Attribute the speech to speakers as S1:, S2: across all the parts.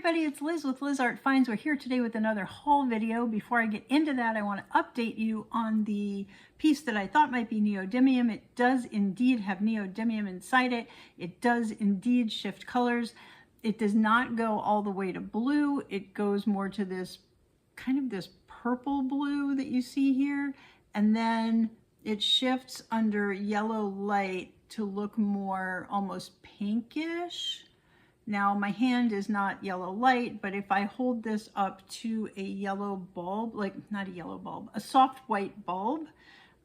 S1: everybody, it's Liz with Liz Art Finds. We're here today with another haul video. Before I get into that, I want to update you on the piece that I thought might be neodymium. It does indeed have neodymium inside it. It does indeed shift colors. It does not go all the way to blue. It goes more to this kind of this purple blue that you see here. And then it shifts under yellow light to look more almost pinkish. Now my hand is not yellow light, but if I hold this up to a yellow bulb, like not a yellow bulb, a soft white bulb,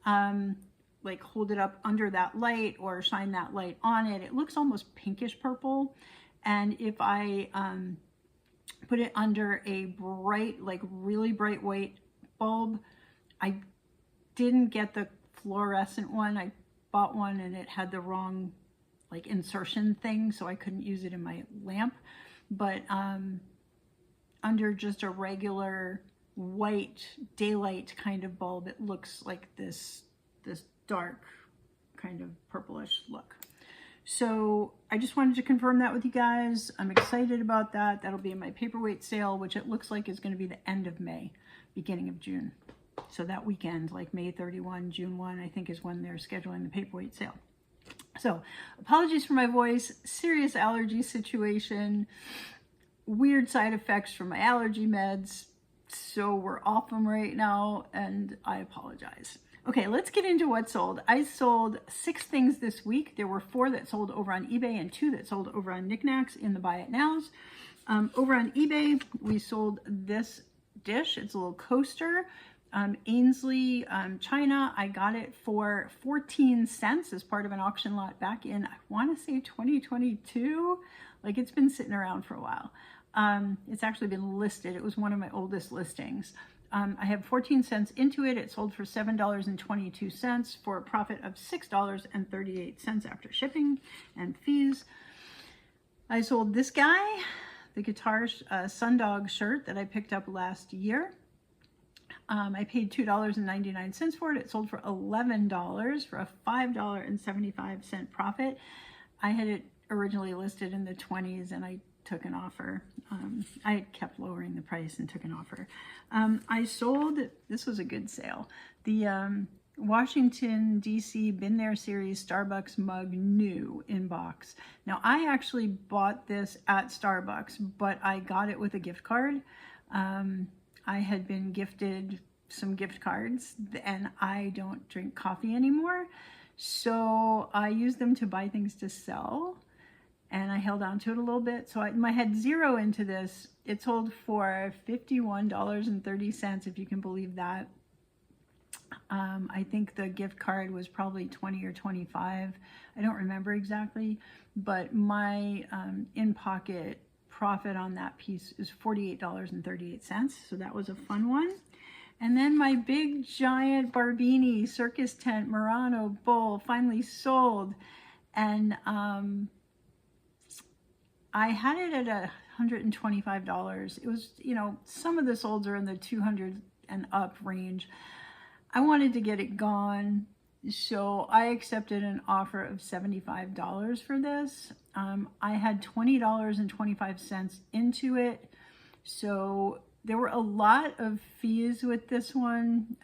S1: like hold it up under that light or shine that light on it, it looks almost pinkish purple. And if I put it under a bright, like really bright white bulb, I didn't get the fluorescent one. I bought one and it had the wrong like insertion thing, so I couldn't use it in my lamp. But under just a regular white daylight kind of bulb, it looks like this dark kind of purplish look. So I just wanted to confirm that with you guys. I'm excited about that. That'll be in my paperweight sale, which it looks like is going to be the end of May, beginning of June. So that weekend, like May 31, June 1, I think is when they're scheduling the paperweight sale. So apologies for my voice, serious allergy situation, weird side effects from my allergy meds. So we're off them right now and I apologize. Okay, let's get into what sold. I sold 6 things this week. There were 4 that sold over on eBay and 2 that sold over on Niknax in the Buy It Nows. Over on eBay, we sold this dish. It's a little coaster. Ainsley, China. I got it for 14 cents as part of an auction lot back in, I want to say 2022. Like it's been sitting around for a while. It's actually been listed. It was one of my oldest listings. I have 14 cents into it. It sold for $7.22 for a profit of $6.38 after shipping and fees. I sold this guy, the guitar Sundog shirt that I picked up last year. I paid $2.99 for it. It sold for $11 for a $5.75 profit. I had it originally listed in the 20s and I took an offer. I kept lowering the price and took an offer. I sold, this was a good sale, the Washington DC Been There series Starbucks mug new in box. Now I actually bought this at Starbucks, but I got it with a gift card. I had been gifted some gift cards and I don't drink coffee anymore. So I used them to buy things to sell and I held on to it a little bit. So I had 0 into this. It sold for $51.30, if you can believe that. I think the gift card was probably 20 or 25. I don't remember exactly, but my in-pocket profit on that piece is $48.38. So that was a fun one. And then my big giant Barbini circus tent Murano bowl finally sold. And I had it at $125. It was, you know, some of the solds are in the 200 and up range. I wanted to get it gone. So I accepted an offer of $75 for this. I had $20.25 into it. So there were a lot of fees with this one.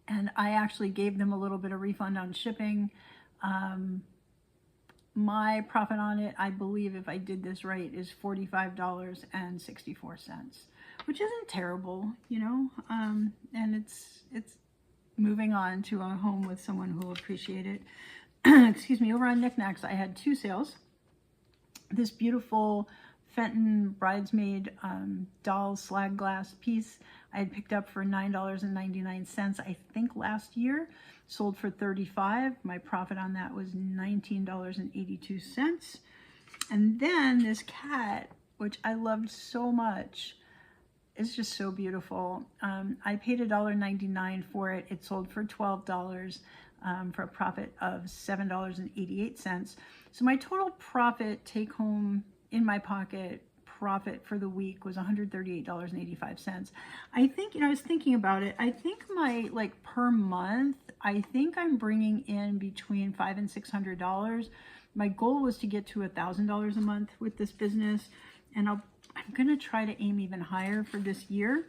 S1: And I actually gave them a little bit of refund on shipping. My profit on it, I believe if I did this right, is $45.64, which isn't terrible, you know, and it's moving on to a home with someone who will appreciate it. Excuse me. Over on Niknax, I had 2 sales. This beautiful Fenton bridesmaid doll slag glass piece I had picked up for $9.99, I think last year. Sold for $35. My profit on that was $19.82. And then this cat, which I loved so much, it's just so beautiful. I paid $1.99 for it. It sold for $12 for a profit of $7.88. So my total profit take home in my pocket profit for the week was $138.85. I think, you know, I was thinking about it. I think my, like per month, I think I'm bringing in between $500 and $600. My goal was to get to $1,000 a month with this business. And I'm going to try to aim even higher for this year,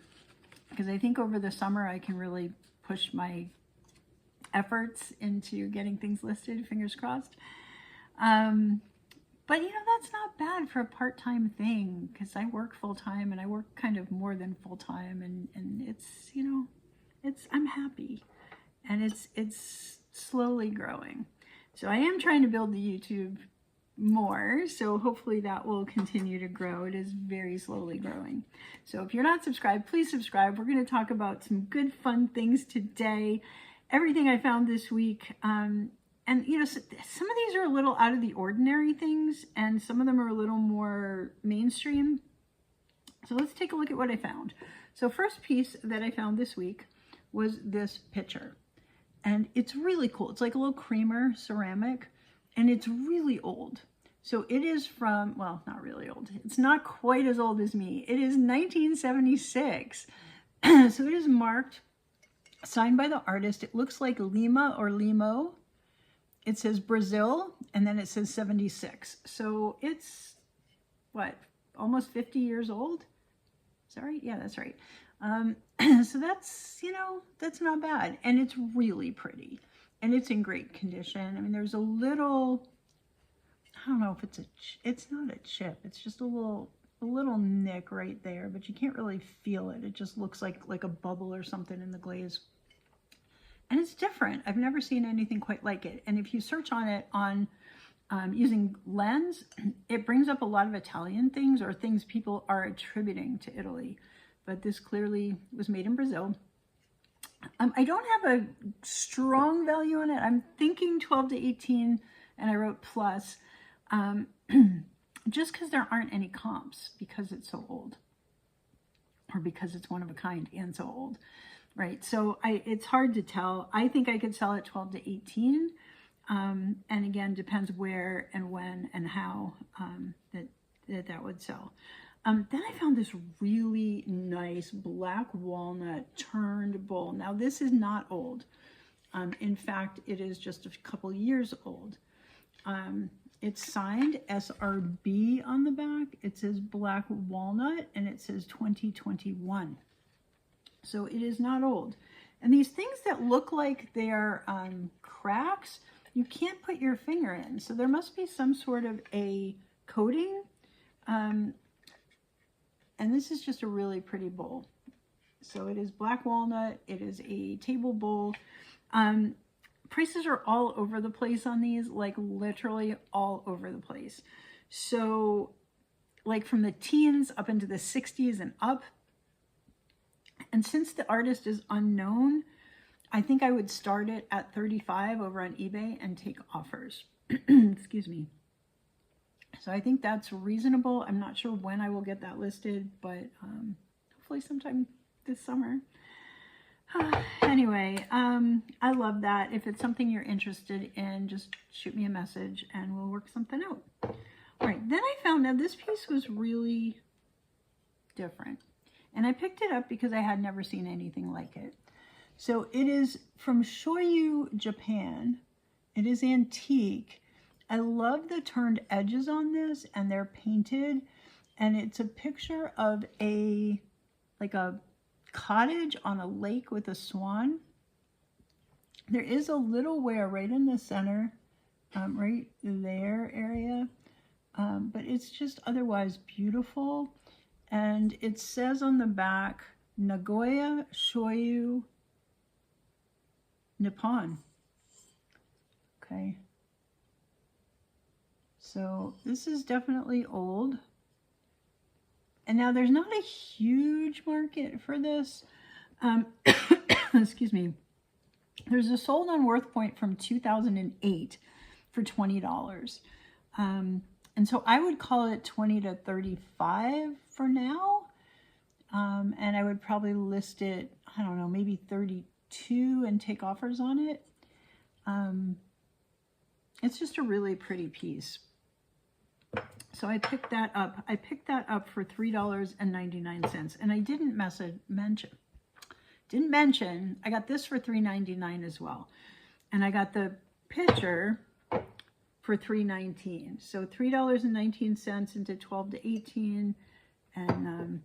S1: because I think over the summer I can really push my efforts into getting things listed, fingers crossed. But, you know, that's not bad for a part-time thing, because I work full-time, and I work kind of more than full-time, and it's, you know, I'm happy, and it's slowly growing. So I am trying to build the YouTube more, so hopefully that will continue to grow. It is very slowly growing. So if you're not subscribed, please subscribe. We're going to talk about some good, fun things today. Everything I found this week. And, you know, some of these are a little out of the ordinary things, and some of them are a little more mainstream. So let's take a look at what I found. So first piece that I found this week was this pitcher. And it's really cool. It's like a little creamer ceramic, and it's really old. So it is from, well, not really old. It's not quite as old as me. It is 1976. So it is marked, signed by the artist. It looks like Lima or Limo. It says Brazil, and then it says 76. So it's, what, almost 50 years old? Is that right? Yeah, that's right. So that's, you know, that's not bad. And it's really pretty. And it's in great condition. I mean, there's a little, I don't know if it's not a chip. It's just a little nick right there, but you can't really feel it. It just looks like a bubble or something in the glaze. And it's different. I've never seen anything quite like it. And if you search on it on using Lens, it brings up a lot of Italian things or things people are attributing to Italy. But this clearly was made in Brazil. I don't have a strong value on it. I'm thinking 12 to 18, and I wrote plus, just because there aren't any comps, because it's so old, or because it's one of a kind and so old. Right, so it's hard to tell. I think I could sell it 12 to 18, and again, depends where and when and how that would sell. Then I found this really nice black walnut turned bowl. Now this is not old. In fact, it is just a couple years old. It's signed SRB on the back. It says black walnut, and it says 2021. So it is not old. And these things that look like they're cracks, you can't put your finger in. So there must be some sort of a coating. And this is just a really pretty bowl. So it is black walnut. It is a table bowl. Prices are all over the place on these, like literally all over the place. So like from the teens up into the 60s and up. And since the artist is unknown, I think I would start it at 35 over on eBay and take offers. Excuse me. So I think that's reasonable. I'm not sure when I will get that listed, but hopefully sometime this summer. Anyway, I love that. If it's something you're interested in, just shoot me a message and we'll work something out. All right, then I found out this piece was really different. And I picked it up because I had never seen anything like it. So it is from Shoyu, Japan. It is antique. I love the turned edges on this, and they're painted. And it's a picture of like a cottage on a lake with a swan. There is a little wear right in the center, right there area. But it's just otherwise beautiful. And it says on the back, Nagoya Shoyu Nippon. Okay. So this is definitely old. And now there's not a huge market for this. Excuse me. There's a sold on Worth Point from 2008 for $20. And so I would call it 20 to 35 for now. And I would probably list it, I don't know, maybe 32 and take offers on it. It's just a really pretty piece. So I picked that up. I picked that up for $3.99. And I didn't mention, I got this for $3.99 as well. And I got the pitcher for $3.19. So $3.19 into 12 to 18 and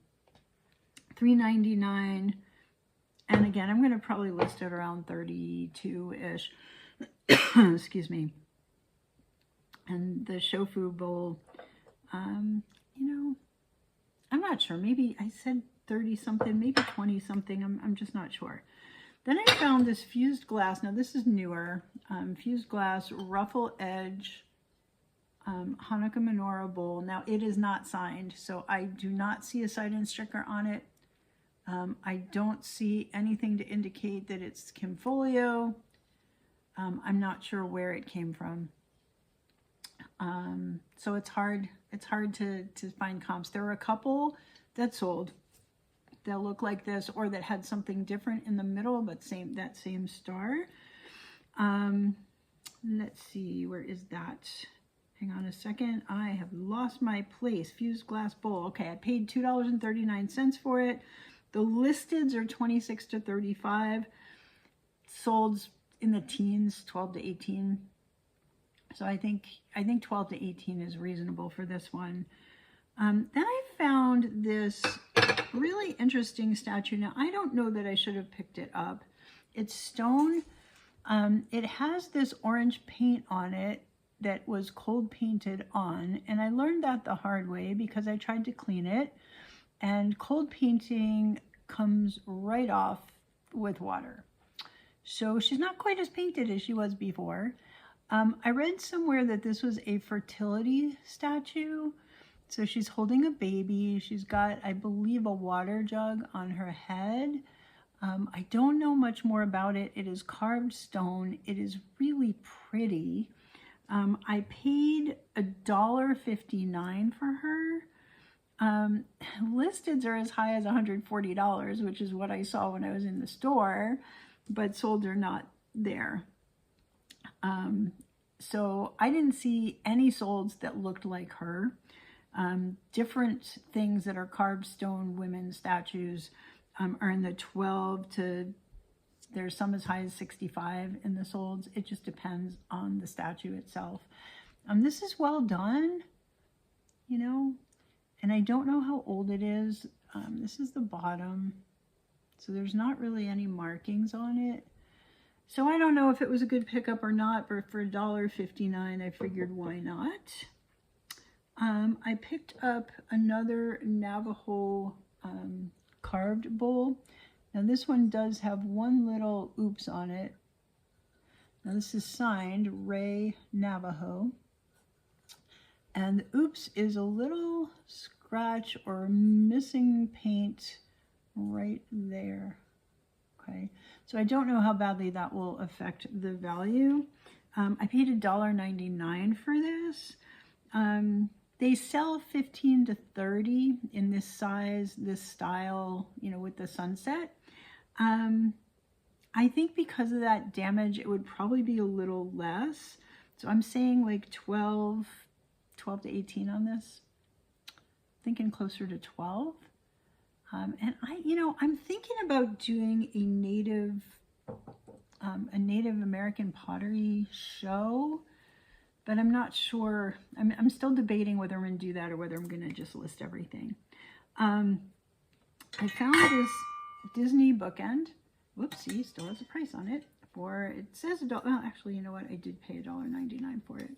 S1: $3.99. And again, I'm going to probably list it around 32-ish. Excuse me. And the shofu bowl, you know, I'm not sure. Maybe I said 30 something, maybe 20 something. I'm just not sure. Then I found this fused glass. Now this is newer. Fused glass ruffle edge Hanukkah menorah bowl. Now it is not signed, so I do not see a sign-in sticker on it. I don't see anything to indicate that it's Kimfolio. I'm not sure where it came from. So it's hard to find comps. There were a couple that sold that look like this, or that had something different in the middle, but that same star. Let's see, where is that? Hang on a second. I have lost my place. Fused glass bowl. Okay, I paid $2.39 for it. The listeds are 26 to 35. Sold in the teens, 12 to 18. So I think 12 to 18 is reasonable for this one. Then I found this really interesting statue. Now, I don't know that I should have picked it up. It's stone. It has this orange paint on it that was cold painted on. And I learned that the hard way because I tried to clean it. And cold painting comes right off with water. So she's not quite as painted as she was before. I read somewhere that this was a fertility statue. So she's holding a baby. She's got, I believe, a water jug on her head. I don't know much more about it. It is carved stone. It is really pretty. I paid $1.59 for her. Listeds are as high as $140, which is what I saw when I was in the store, but sold are not there. So I didn't see any solds that looked like her. Different things that are carved stone women statues are in the 12 to, there's some as high as 65 in the solds. It just depends on the statue itself. This is well done, you know, and I don't know how old it is. This is the bottom, so there's not really any markings on it. So I don't know if it was a good pickup or not, but for $1.59, I figured why not. I picked up another Navajo carved bowl. Now this one does have one little oops on it. Now this is signed Ray Navajo. And the oops is a little scratch or missing paint right there. Okay, so I don't know how badly that will affect the value. I paid $1.99 for this. They sell 15 to 30 in this size, this style, you know, with the sunset. I think because of that damage, it would probably be a little less. So I'm saying like 12 to 18 on this. Thinking closer to 12. And I'm thinking about doing a Native American pottery show, but I'm not sure. I'm still debating whether I'm going to do that or whether I'm going to just list everything. I found this Disney bookend. Whoopsie, still has a price on it. It says $1. Well, actually, you know what? I did pay $1.99 for it.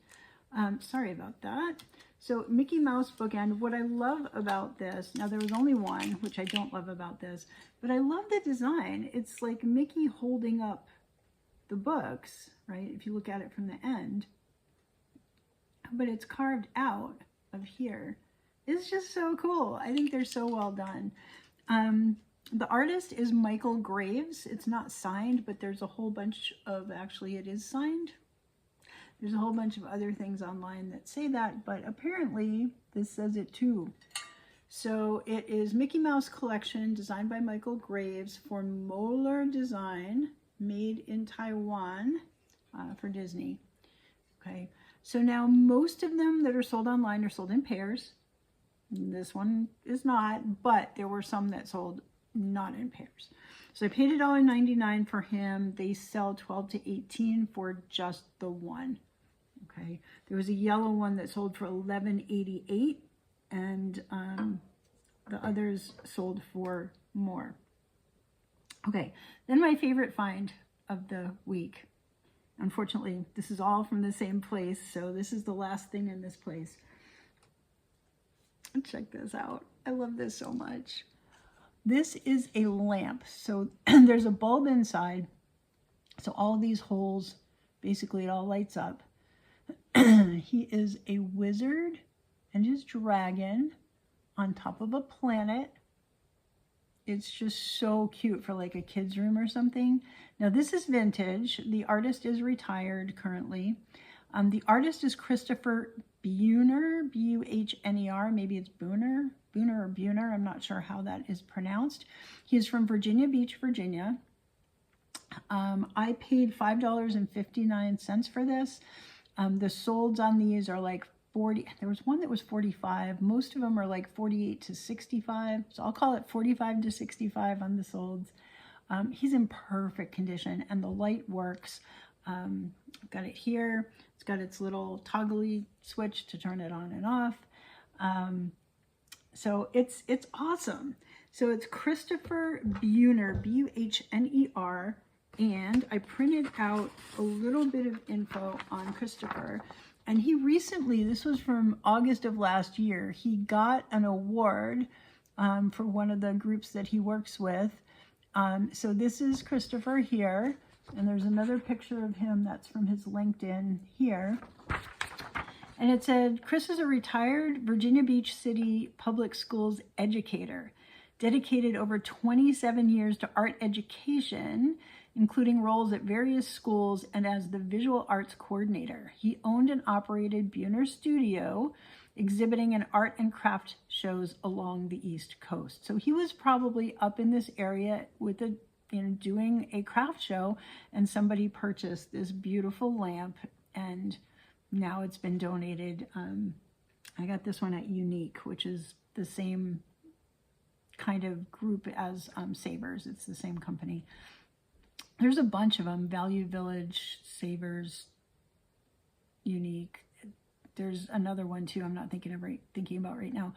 S1: Sorry about that. So Mickey Mouse bookend. What I love about this, now there was only one, which I don't love about this, but I love the design. It's like Mickey holding up the books, right? If you look at it from the end, but it's carved out of here. It's just so cool. I think they're so well done. The artist is Michael Graves. It's not signed, but there's a whole bunch of, actually it is signed. There's a whole bunch of other things online that say that, but apparently this says it too. So it is Mickey Mouse Collection, designed by Michael Graves for Moeller Design, made in Taiwan for Disney. Okay, so now most of them that are sold online are sold in pairs. This one is not, but there were some that sold not in pairs. So I paid $1.99 for him. They sell 12 to 18 for just the one. Okay, there was a yellow one that sold for $11.88, and the others sold for more. Okay, then my favorite find of the week. Unfortunately, this is all from the same place, so this is the last thing in this place. Check this out. I love this so much. This is a lamp. So there's a bulb inside. So all of these holes, basically it all lights up. He is a wizard and his dragon on top of a planet. It's just so cute for like a kid's room or something. Now this is vintage. The artist is retired currently. The artist is Christopher Buhner, B-U-H-N-E-R. Maybe it's Buhner or Buhner. I'm not sure how that is pronounced. He is from Virginia Beach, Virginia. I paid $5.59 for this. The solds on these are like 40. There was one that was 45. Most of them are like 48 to 65. So I'll call it 45 to 65 on the solds. He's in perfect condition and the light works. I've got it here. It's got its little toggly switch to turn it on and off. So it's awesome. So it's Christopher Buhner, B-U-H-N-E-R. And I printed out a little bit of info on Christopher. And he recently, this was from August of last year, he got an award for one of the groups that he works with. So this is Christopher here. And there's another picture of him that's from his LinkedIn here. And it said, Chris is a retired Virginia Beach City Public Schools educator, dedicated over 27 years to art education, including roles at various schools and as the visual arts coordinator. He owned and operated Buhner Studio, exhibiting in art and craft shows along the East Coast. So he was probably up in this area with a doing a craft show, and somebody purchased this beautiful lamp, and now it's been donated. I got this one at Unique, which is the same kind of group as Savers. It's the same company. There's a bunch of them: Value Village, Savers, Unique. There's another one too I'm not thinking about right now.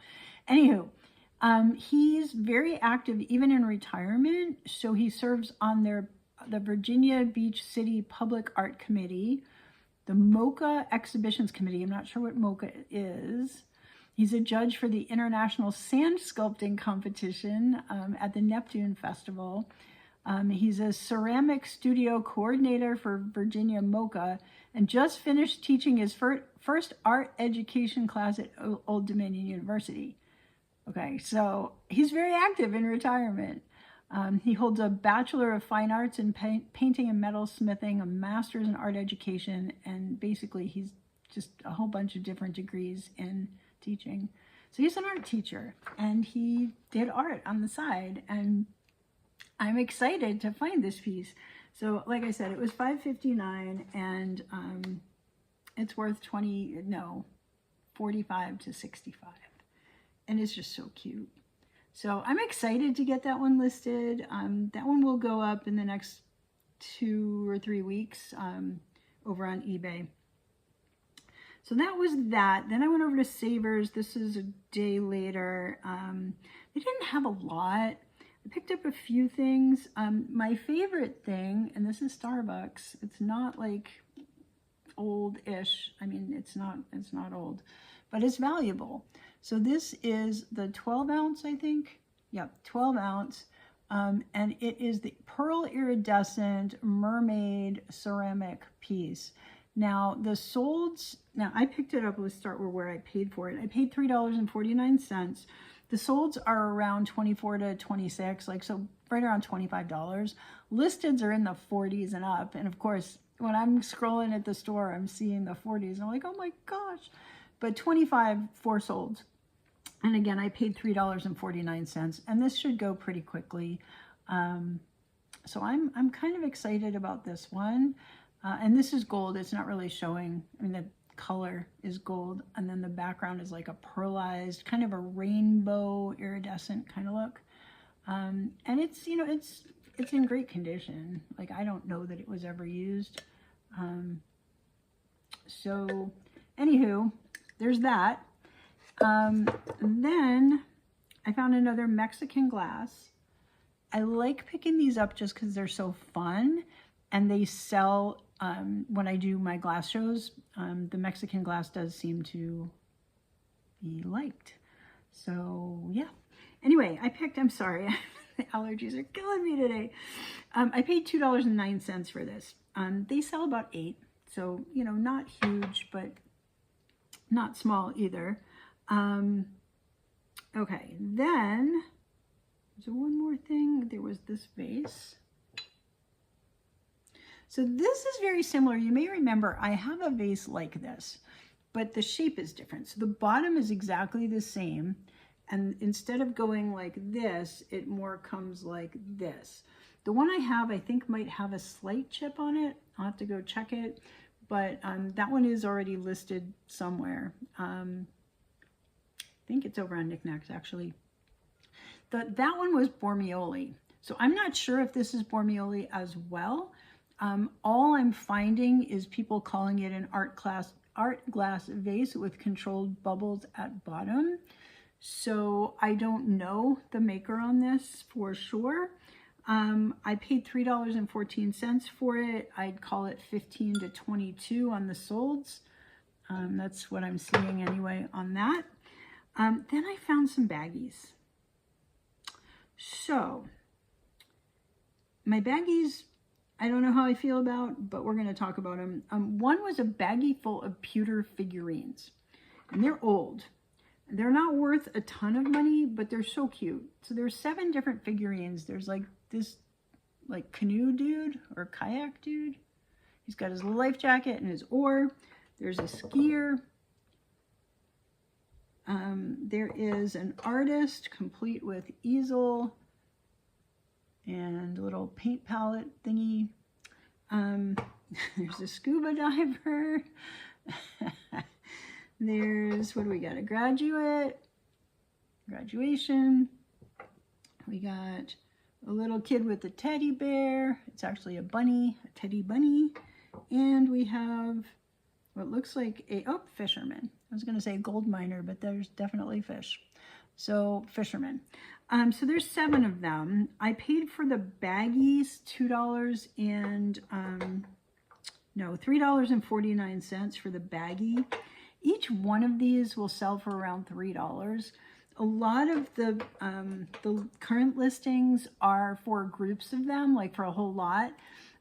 S1: Anywho, he's very active even in retirement. So he serves on the Virginia Beach City Public Art Committee, the MoCA Exhibitions Committee. I'm not sure what MoCA is. He's a judge for the International Sand Sculpting Competition at the Neptune Festival. He's a ceramic studio coordinator for Virginia MoCA and just finished teaching his first art education class at Old Dominion University. Okay, so he's very active in retirement. He holds a Bachelor of Fine Arts in Painting and Metalsmithing, a Master's in Art Education, and basically he's just a whole bunch of different degrees in teaching. So he's an art teacher, and he did art on the side, and I'm excited to find this piece. So like I said, it was $5.59, and it's worth 45 to 65. And it's just so cute. So I'm excited to get that one listed. That one will go up in the next 2 or 3 weeks over on eBay. So that was that. Then I went over to Savers. This is a day later. They didn't have a lot. I picked up a few things. My favorite thing, and this is Starbucks. It's not like old-ish. I mean, it's not old, but it's valuable. So this is the 12 ounce, I think. Yep, 12 ounce. And it is the pearl iridescent mermaid ceramic piece. Now the solds, now I picked it up, let's start where I paid for it. I paid $3.49. The solds are around 24 to 26, like so right around $25. Listeds are in the 40s and up. And of course, when I'm scrolling at the store, I'm seeing the 40s and I'm like, oh my gosh. But 25 for solds. And again, I paid $3.49, and this should go pretty quickly. So I'm kind of excited about this one. And this is gold. It's not really showing. I mean, the color is gold, and then the background is like a pearlized, kind of a rainbow iridescent kind of look. And it's, you know, it's in great condition. Like, I don't know that it was ever used. So anywho, there's that. Then I found another Mexican glass. I like picking these up just because they're so fun, and they sell when I do my glass shows. The Mexican glass does seem to be liked. So yeah. Anyway, I'm sorry, the allergies are killing me today. I paid $2.09 for this. They sell about 8, so you know, not huge, but not small either. Okay, then there's one more thing. There was this vase. So this is very similar. You may remember I have a vase like this, but the shape is different. So the bottom is exactly the same. And instead of going like this, it more comes like this. The one I have, I think, might have a slight chip on it. I'll have to go check it. But that one is already listed somewhere. I think it's over on Niknax, actually. That one was Bormioli. So I'm not sure if this is Bormioli as well. All I'm finding is people calling it an art glass vase with controlled bubbles at bottom. So I don't know the maker on this for sure. I paid $3.14 for it. I'd call it 15 to 22 on the solds. That's what I'm seeing anyway on that. Then I found some baggies. So my baggies, I don't know how I feel about, but we're going to talk about them. One was a baggie full of pewter figurines, and they're old. They're not worth a ton of money, but they're so cute. So there's 7 different figurines. There's like this like canoe dude or kayak dude. He's got his life jacket and his oar. There's a skier. There is an artist complete with easel and a little paint palette thingy. There's a scuba diver. There's, what do we got? A graduation. We got a little kid with a teddy bear. It's actually a bunny, a teddy bunny. And we have what looks like a, fisherman. I was going to say gold miner, but there's definitely fish. So fisherman. So there's 7 of them. I paid for the baggies $3.49 for the baggie. Each one of these will sell for around $3. A lot of the current listings are for groups of them, like for a whole lot.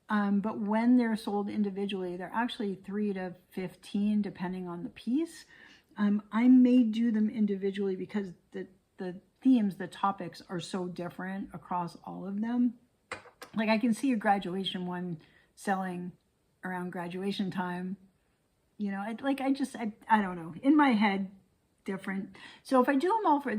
S1: But when they're sold individually, they're actually $3 to $15, depending on the piece. I may do them individually because the themes, the topics are so different across all of them. Like I can see a graduation one selling around graduation time. You know, I don't know. In my head, different. So if I sell them all for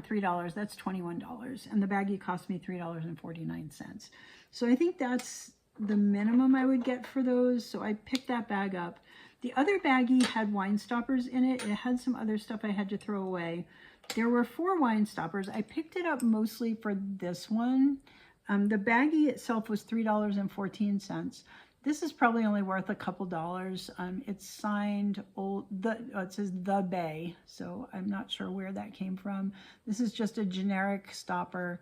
S1: $3, that's $21, and the baggie cost me $3.49. So I think that's the minimum I would get for those. So I picked that bag up. The other baggie had wine stoppers in it. It had some other stuff I had to throw away. There were 4 wine stoppers. I picked it up mostly for this one. The baggie itself was $3.14. This is probably only worth a couple dollars. It's signed it says The Bay, so I'm not sure where that came from. This is just a generic stopper.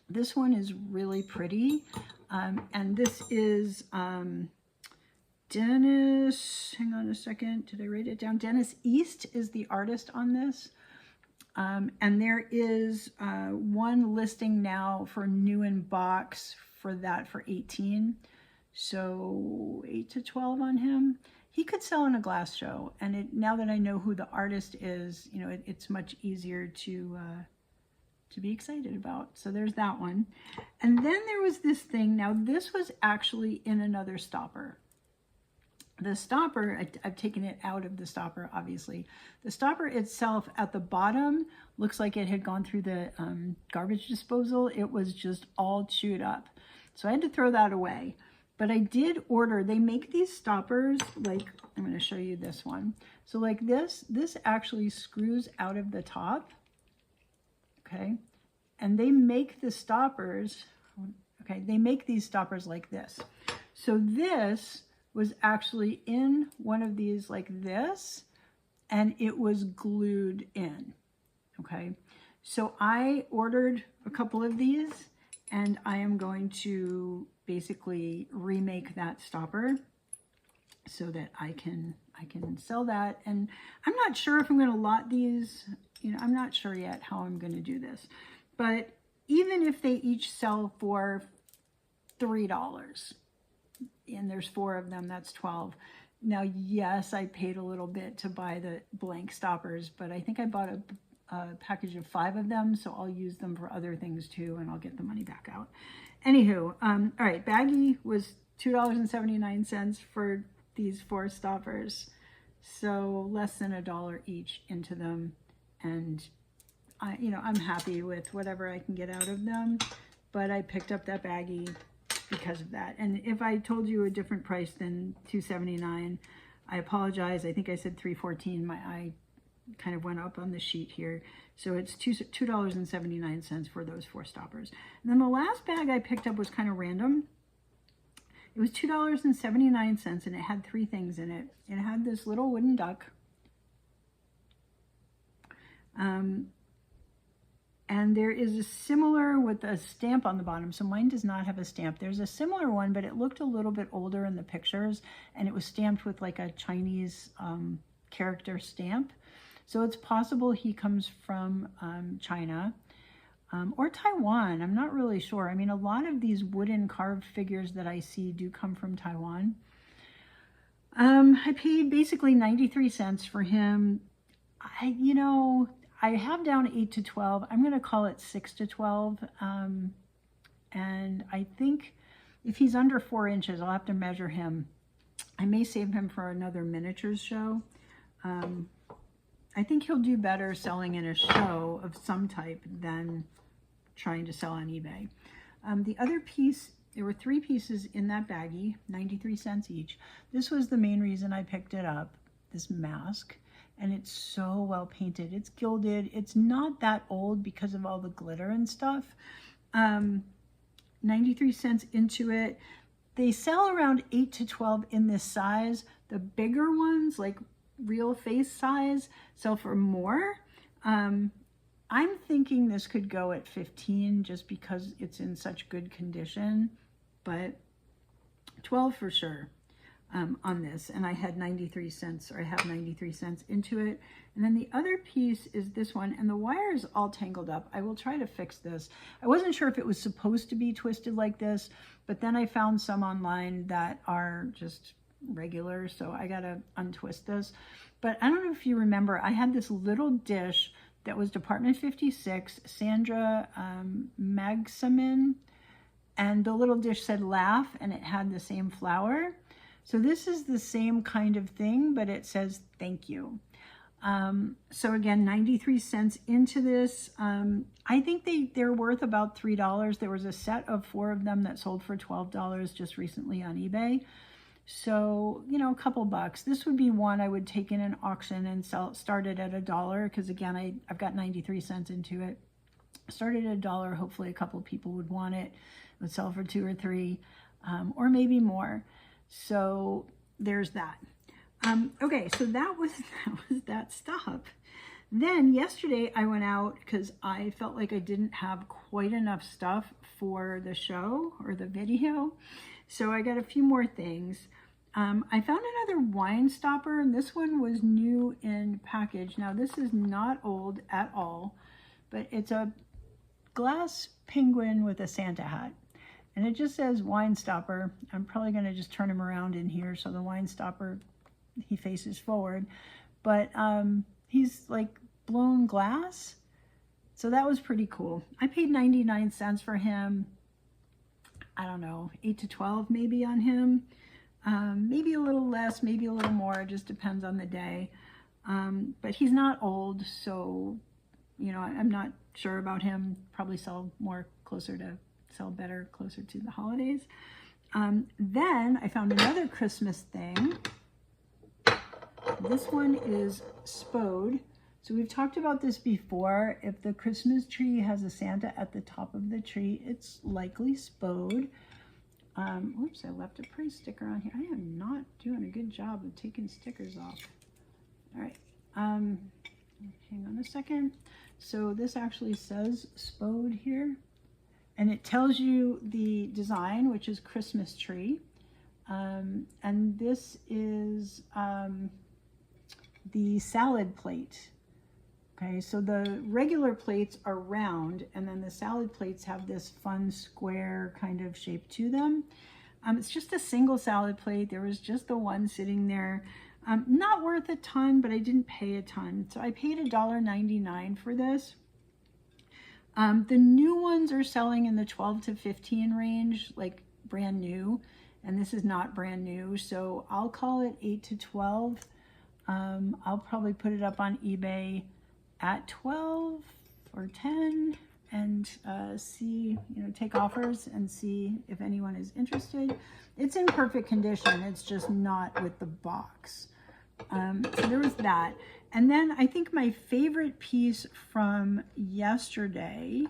S1: This one is really pretty. And this is Dennis, hang on a second, did I write it down? Dennis East is the artist on this. And there is one listing now for new in box for that for $18. So 8 to 12 on him. He could sell in a glass show, and now that I know who the artist is, you know, it's much easier to be excited about. So there's that one. And then there was this thing. Now this was actually in another stopper. The stopper, I've taken it out of the stopper, obviously. The stopper itself at the bottom looks like it had gone through the garbage disposal. It was just all chewed up. So I had to throw that away. But I did order, they make these stoppers, like, I'm going to show you this one. So like this actually screws out of the top, okay? And they make the stoppers, okay, they make these stoppers like this. So this was actually in one of these like this, and it was glued in, okay? So I ordered a couple of these, and I am going to basically remake that stopper so that I can sell that. And I'm not sure if I'm going to lot these, you know, I'm not sure yet how I'm going to do this. But even if they each sell for $3, and there's 4 of them, that's 12. Now, yes, I paid a little bit to buy the blank stoppers, but I think I bought a package of 5 of them, so I'll use them for other things too, and I'll get the money back out. Anywho, all right, baggie was $2.79 for these 4 stoppers, so less than $1 each into them, and I'm happy with whatever I can get out of them, but I picked up that baggie because of that. And if I told you a different price than $2.79, I apologize. I think I said $3.14. My eye kind of went up on the sheet here. So it's $2.79 for those 4 stoppers. And then the last bag I picked up was kind of random. It was $2.79, and it had 3 things in it. It had this little wooden duck. And there is a similar with a stamp on the bottom. So mine does not have a stamp. There's a similar one, but it looked a little bit older in the pictures, and it was stamped with like a Chinese character stamp. So it's possible he comes from China or Taiwan. I'm not really sure. I mean, a lot of these wooden carved figures that I see do come from Taiwan. I paid basically 93 cents for him. I have down 8 to 12. I'm going to call it 6 to 12. And I think if he's under 4 inches, I'll have to measure him. I may save him for another miniatures show. I think he'll do better selling in a show of some type than trying to sell on eBay. The other piece, there were 3 pieces in that baggie, 93 cents each. This was the main reason I picked it up, this mask. And it's so well painted. It's gilded. It's not that old because of all the glitter and stuff. 93 cents into it. They sell around 8 to 12 in this size. The bigger ones, like real face size, sell for more. I'm thinking this could go at 15 just because it's in such good condition, but 12 for sure. On this, and I had 93 cents, or I have 93 cents into it. And then the other piece is this one, and the wire is all tangled up. I will try to fix this. I wasn't sure if it was supposed to be twisted like this, but then I found some online that are just regular, so I gotta untwist this. But I don't know if you remember, I had this little dish that was Department 56, Sandra Magsamin, and the little dish said laugh, and it had the same flower. So this is the same kind of thing, but it says thank you. So again, 93 cents into this. I think they're worth about $3. There was a set of 4 of them that sold for $12 just recently on eBay. So, a couple bucks. This would be one I would take in an auction and start it at $1, because again, I've got 93 cents into it. Started at $1, hopefully a couple of people would want it. It would sell for 2 or 3, or maybe more. So there's that. Okay, so that was that stop. Then yesterday I went out because I felt like I didn't have quite enough stuff for the show or the video. So I got a few more things. I found another wine stopper, and this one was new in package. Now this is not old at all, but it's a glass penguin with a Santa hat. And it just says wine stopper. I'm probably going to just turn him around in here so the wine stopper, he faces forward. But he's like blown glass. So that was pretty cool. I paid 99 cents for him. I don't know, 8 to 12 maybe on him. Maybe a little less, maybe a little more. It just depends on the day. But he's not old, so, I'm not sure about him. Probably sell better closer to the holidays. Then I found another Christmas thing. This one is spode. So we've talked about this before. If the Christmas tree has a Santa at the top of the tree, it's likely spode. Oops, I left a price sticker on here. I am not doing a good job of taking stickers off. All right, hang on a second. So this actually says Spode here, and it tells you the design, which is Christmas tree. And this is the salad plate. Okay, so the regular plates are round, and then the salad plates have this fun square kind of shape to them. It's just a single salad plate. There was just the one sitting there. Not worth a ton, but I didn't pay a ton. So I paid $1.99 for this. The new ones are selling in the 12 to 15 range, like brand new. And this is not brand new, so I'll call it 8 to 12. I'll probably put it up on eBay at 12 or 10 and see, take offers and see if anyone is interested. It's in perfect condition. It's just not with the box. So there was that. And then I think my favorite piece from yesterday,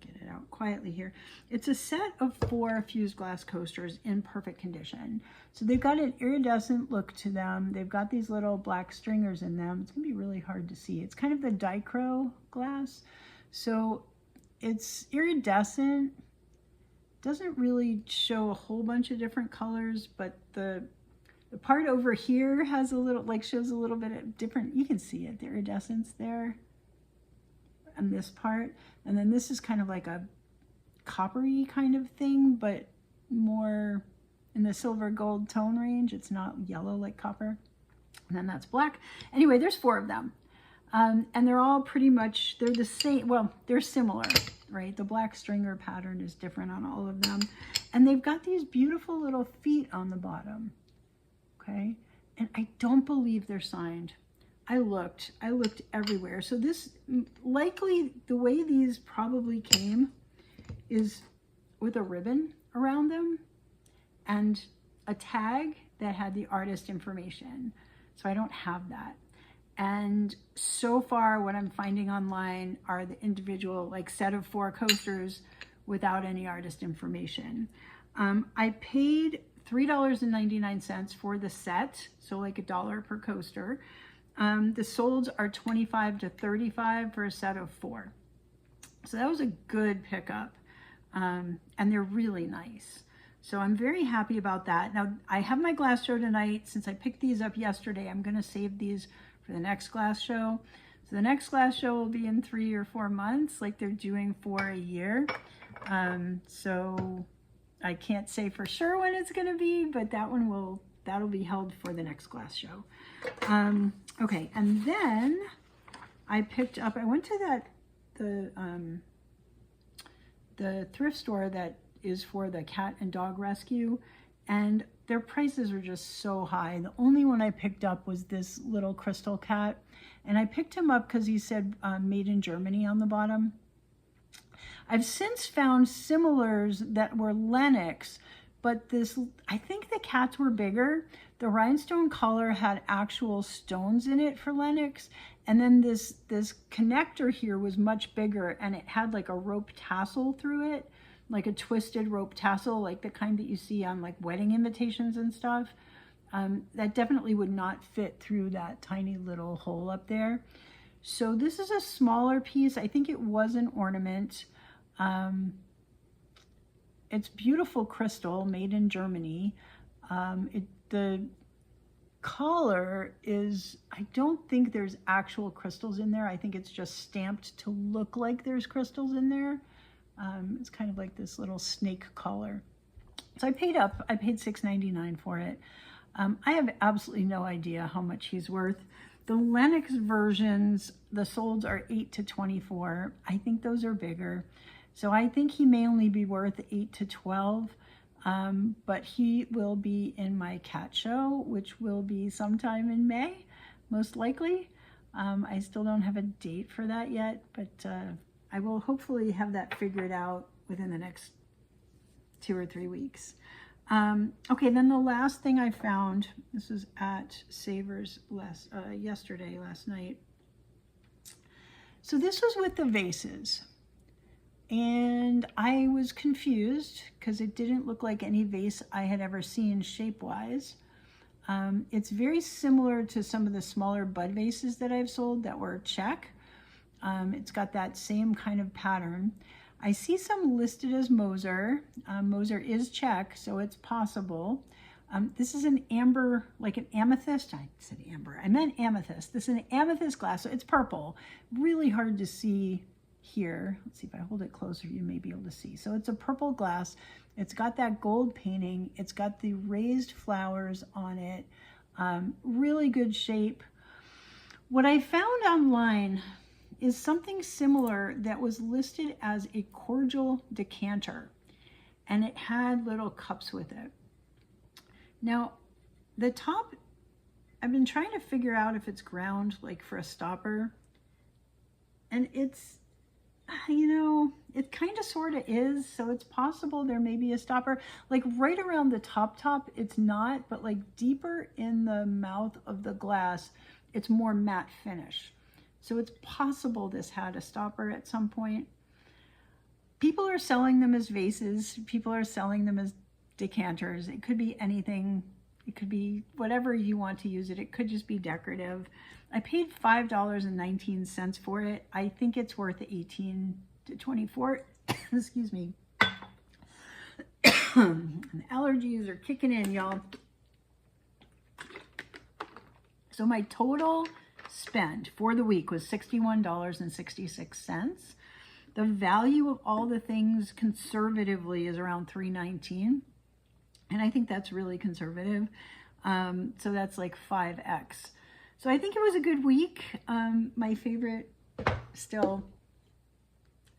S1: get it out quietly here. It's a set of 4 fused glass coasters in perfect condition. So they've got an iridescent look to them. They've got these little black stringers in them. It's gonna be really hard to see. It's kind of the dichro glass. So it's iridescent. Doesn't really show a whole bunch of different colors, but the part over here has a little, shows a little bit of different, you can see it, the iridescence there. And this part, and then this is kind of like a coppery kind of thing, but more in the silver gold tone range. It's not yellow like copper. And then that's black. Anyway, there's 4 of them, and they're all pretty much, they're the same. Well, they're similar, right? The black stringer pattern is different on all of them, and they've got these beautiful little feet on the bottom. Okay, and I don't believe they're signed. I looked everywhere. So this, likely the way these probably came is with a ribbon around them and a tag that had the artist information. So I don't have that. And so far what I'm finding online are the individual set of 4 coasters without any artist information. I paid $3.99 for the set, so like $1 per coaster. The solds are $25 to $35 for a set of 4. So that was a good pickup, and they're really nice. So I'm very happy about that. Now I have my glass show tonight. Since I picked these up yesterday, I'm gonna save these for the next glass show. So the next glass show will be in 3 or 4 months, like they're doing for a year. So I can't say for sure when it's gonna be, but that'll be held for the next glass show. Okay, and then I picked up, I went to the thrift store that is for the cat and dog rescue, and their prices are just so high. The only one I picked up was this little crystal cat, and I picked him up because he said made in Germany on the bottom. I've since found similars that were Niknax, but I think the cats were bigger. The rhinestone collar had actual stones in it for Niknax, and then this connector here was much bigger, and it had like a rope tassel through it, like a twisted rope tassel, like the kind that you see on like wedding invitations and stuff. That definitely would not fit through that tiny little hole up there. So this is a smaller piece. I think it was an ornament. It's beautiful crystal made in Germany. The collar is, I don't think there's actual crystals in there. I think it's just stamped to look like there's crystals in there. It's kind of like this little snake collar. So I paid $6.99 for it. I have absolutely no idea how much he's worth. The Niknax versions, the solds are 8 to 24. I think those are bigger. So I think he may only be worth 8 to 12, but he will be in my cat show, which will be sometime in May, most likely. I still don't have a date for that yet, but I will hopefully have that figured out within the next 2 or 3 weeks. Okay, then the last thing I found, this was at Savers last night. So this was with the vases. And I was confused because it didn't look like any vase I had ever seen shape-wise. It's very similar to some of the smaller bud vases that I've sold that were Czech. It's got that same kind of pattern. I see some listed as Moser. Moser is Czech, so it's possible. This is an amber, like an amethyst. I said amber, I meant amethyst. This is an amethyst glass, so it's purple. Really hard to see here. Let's see if I hold it closer, you may be able to see. So it's a purple glass. It's got that gold painting. It's got the raised flowers on it. Really good shape. What I found online is something similar that was listed as a cordial decanter, and it had little cups with it. Now, the top, I've been trying to figure out if it's ground, like for a stopper, and it's, you know, it kind of sort of is, so it's possible there may be a stopper. Like right around the top, it's not, but like deeper in the mouth of the glass, it's more matte finish. So it's possible this had a stopper at some point. People are selling them as vases. People are selling them as decanters. It could be anything. It could be whatever you want to use it. It could just be decorative. I paid $5.19 for it. I think it's worth 18 to 24. Excuse me. And allergies are kicking in, y'all. So my total spend for the week was $61.66. The value of all the things conservatively is around $3.19, and I think that's really conservative. So that's like 5x. So I think it was a good week. My favorite, still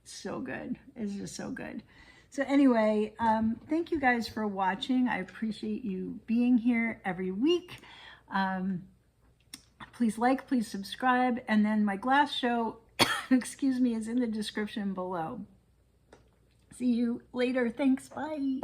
S1: so good. It's just so good. So anyway, thank you guys for watching. I appreciate you being here every week. Please like, please subscribe, and then my glass show, excuse me, is in the description below. See you later. Thanks. Bye.